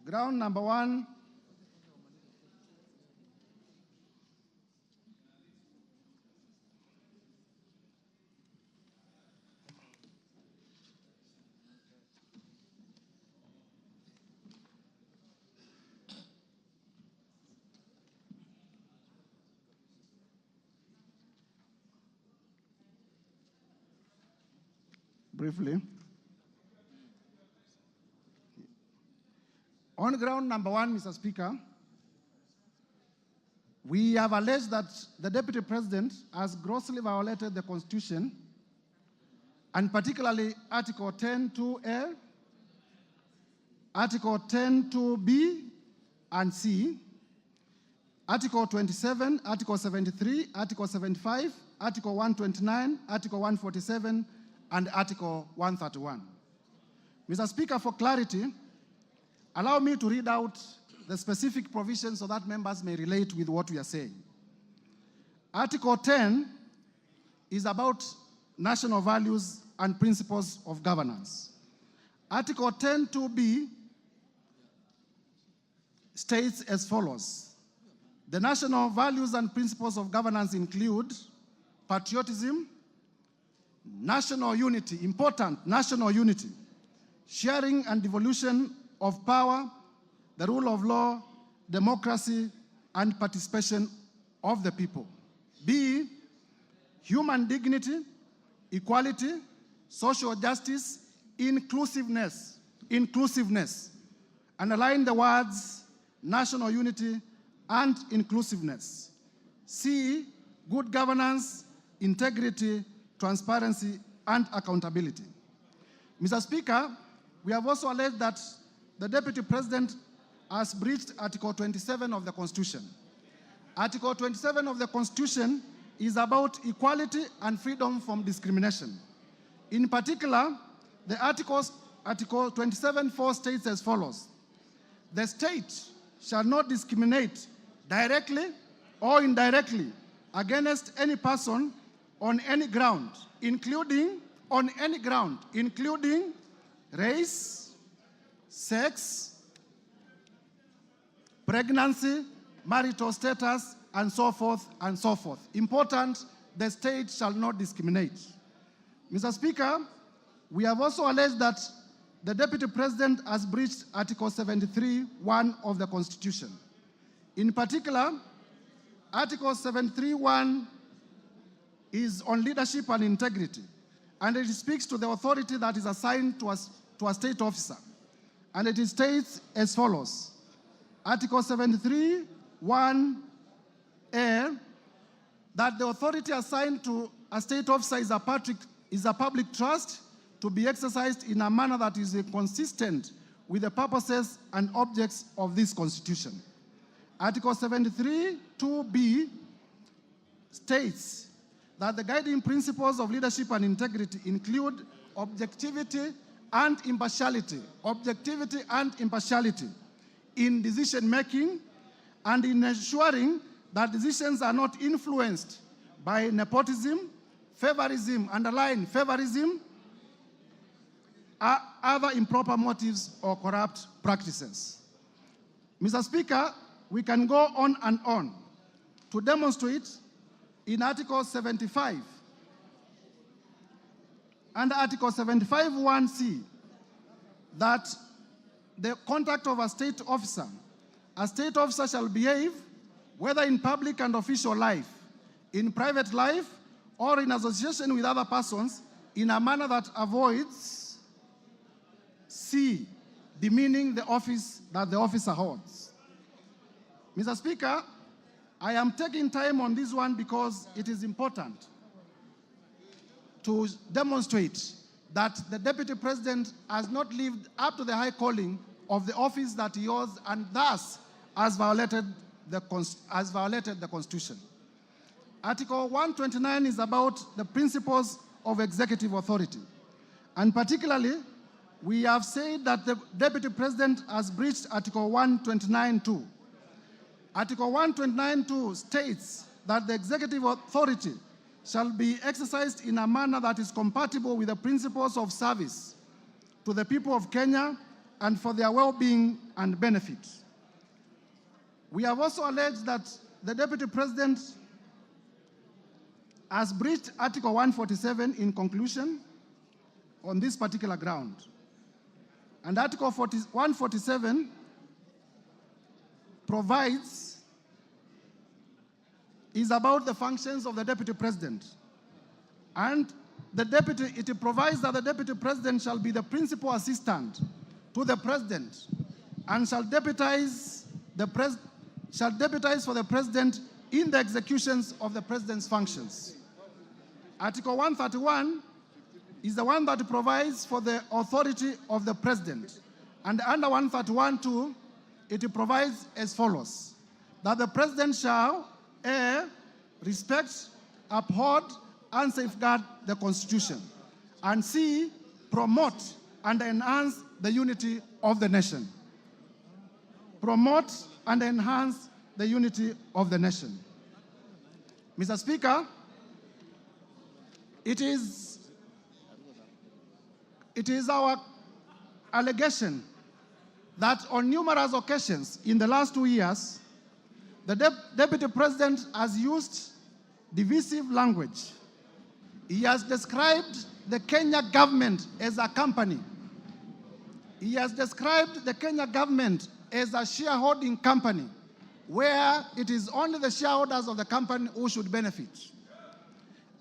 Ground number 1, briefly. On ground number 1, Mr. Speaker, we have alleged that the Deputy President has grossly violated the Constitution, and particularly Article 10(2)(a), Article 10(2)(b) and C, Article 27, Article 73, Article 75, Article 129, Article 147, and Article 131. Mr. Speaker, for clarity, allow me to read out the specific provisions so that members may relate with what we are saying. Article 10 is about national values and principles of governance. Article 10(2)(b) states as follows: the national values and principles of governance include patriotism, national unity, important national unity, sharing and devolution of power, the rule of law, democracy, and participation of the people. B, human dignity, equality, social justice, inclusiveness. Underline the words national unity and inclusiveness. C, good governance, integrity, transparency, and accountability. Mr. Speaker, we have also alleged that the Deputy President has breached Article 27 of the Constitution. Article 27 of the Constitution is about equality and freedom from discrimination. In particular, the Article 27(4) states as follows: the state shall not discriminate directly or indirectly against any person on any ground, including race, sex, pregnancy, marital status, and so forth and so forth. Important, the state shall not discriminate. Mr. Speaker, we have also alleged that the Deputy President has breached Article 73(1) of the Constitution. In particular, Article 73(1) is on leadership and integrity, and it speaks to the authority that is assigned to a state officer. And it states as follows: Article 73(1)(a), that the authority assigned to a state officer is a public trust to be exercised in a manner that is consistent with the purposes and objects of this Constitution. Article 73(2)(b) states that the guiding principles of leadership and integrity include objectivity and impartiality in decision-making and in ensuring that decisions are not influenced by nepotism, favorism, underline favorism, other improper motives or corrupt practices. Mr. Speaker, we can go on and on to demonstrate in Article 75, under Article 75(1)(c), that the conduct of a state officer shall behave, whether in public and official life, in private life, or in association with other persons, in a manner that avoids C, demeaning the office that the officer holds. Mr. Speaker, I am taking time on this one because it is important to demonstrate that the Deputy President has not lived up to the high calling of the office that he holds, and thus has violated the Constitution. Article 129 is about the principles of executive authority. And particularly, we have said that the Deputy President has breached Article 129(2). Article 129(2) states that the executive authority shall be exercised in a manner that is compatible with the principles of service to the people of Kenya and for their well-being and benefit. We have also alleged that the Deputy President has breached Article 147 in conclusion on this particular ground. And Article 147 is about the functions of the Deputy President. And it provides that the Deputy President shall be the principal assistant to the President and shall deputize for the President in the executions of the President's functions. Article 131 is the one that provides for the authority of the President. And under 131(2), it provides as follows: that the President shall A, respect, uphold, and safeguard the Constitution, and C, promote and enhance the unity of the nation. Promote and enhance the unity of the nation. Mr. Speaker, it is our allegation that on numerous occasions in the last 2 years, the Deputy President has used divisive language. He has described the Kenya government as a company. He has described the Kenya government as a shareholding company, where it is only the shareholders of the company who should benefit.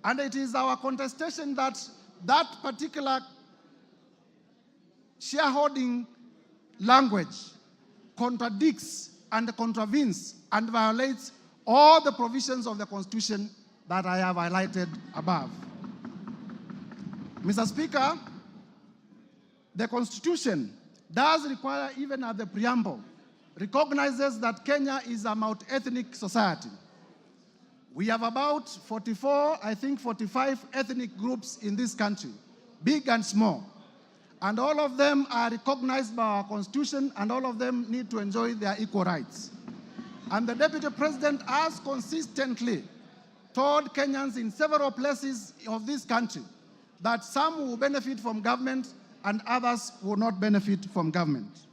And it is our contestation that that particular shareholding language contradicts and contravenes and violates all the provisions of the Constitution that I have highlighted above. Mr. Speaker, the Constitution does require, even at the preamble, recognizes that Kenya is a multi-ethnic society. We have about 45 ethnic groups in this country, big and small. And all of them are recognized by our Constitution, and all of them need to enjoy their equal rights. And the Deputy President has consistently told Kenyans in several places of this country that some will benefit from government and others will not benefit from government.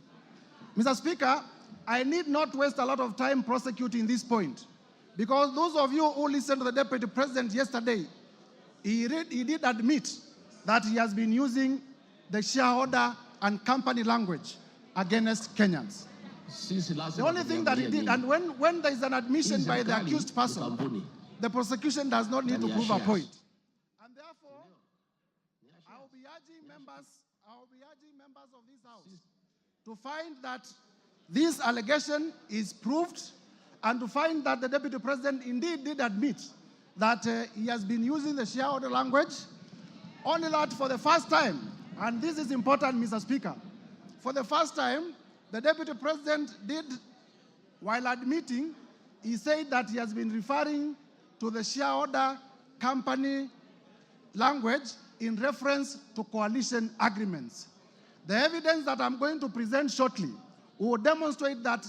Mr. Speaker, I need not waste a lot of time prosecuting this point, because those of you who listened to the Deputy President yesterday, he did admit that he has been using the shareholder and company language against Kenyans. The only thing that he did, and when there is an admission by the accused person, the prosecution does not need to prove a point. And therefore, I will be urging members of this House to find that this allegation is proved, and to find that the Deputy President indeed did admit that he has been using the shareholder language, only that for the first time, and this is important, Mr. Speaker, for the first time, the Deputy President did, while admitting, he said that he has been referring to the shareholder company language in reference to coalition agreements. The evidence that I'm going to present shortly will demonstrate that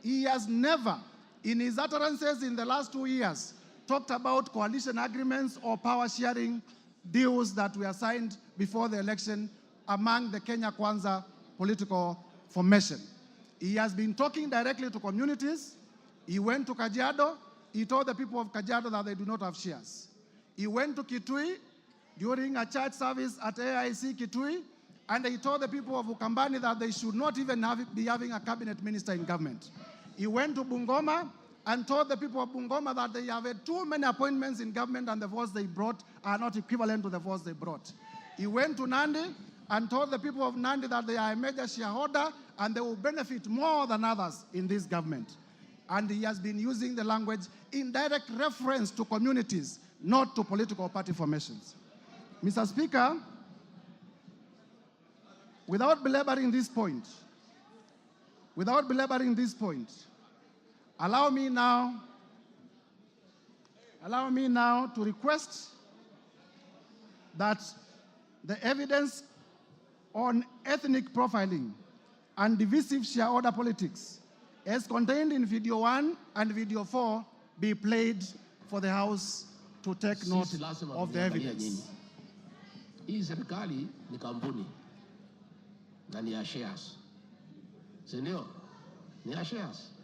he has never, in his utterances in the last 2 years, talked about coalition agreements or power sharing deals that were signed before the election among the Kenya Kwanza political formation. He has been talking directly to communities. He went to Kajiado. He told the people of Kajiado that they do not have shares. He went to Kitui during a church service at AIC Kitui, and he told the people of Ukambani that they should not even be having a cabinet minister in government. He went to Bungoma and told the people of Bungoma that they have had too many appointments in government and the votes they brought are not equivalent to the votes they brought. He went to Nandi and told the people of Nandi that they are a major shareholder and they will benefit more than others in this government. And he has been using the language in direct reference to communities, not to political party formations. Mr. Speaker, without belaboring this point, allow me now to request that the evidence on ethnic profiling and divisive shareholder politics as contained in Video 1 and Video 4 be played for the House to take note of the evidence. Hii serikali ni kampuni na ni ya shares. si ndio? Ni ya shares.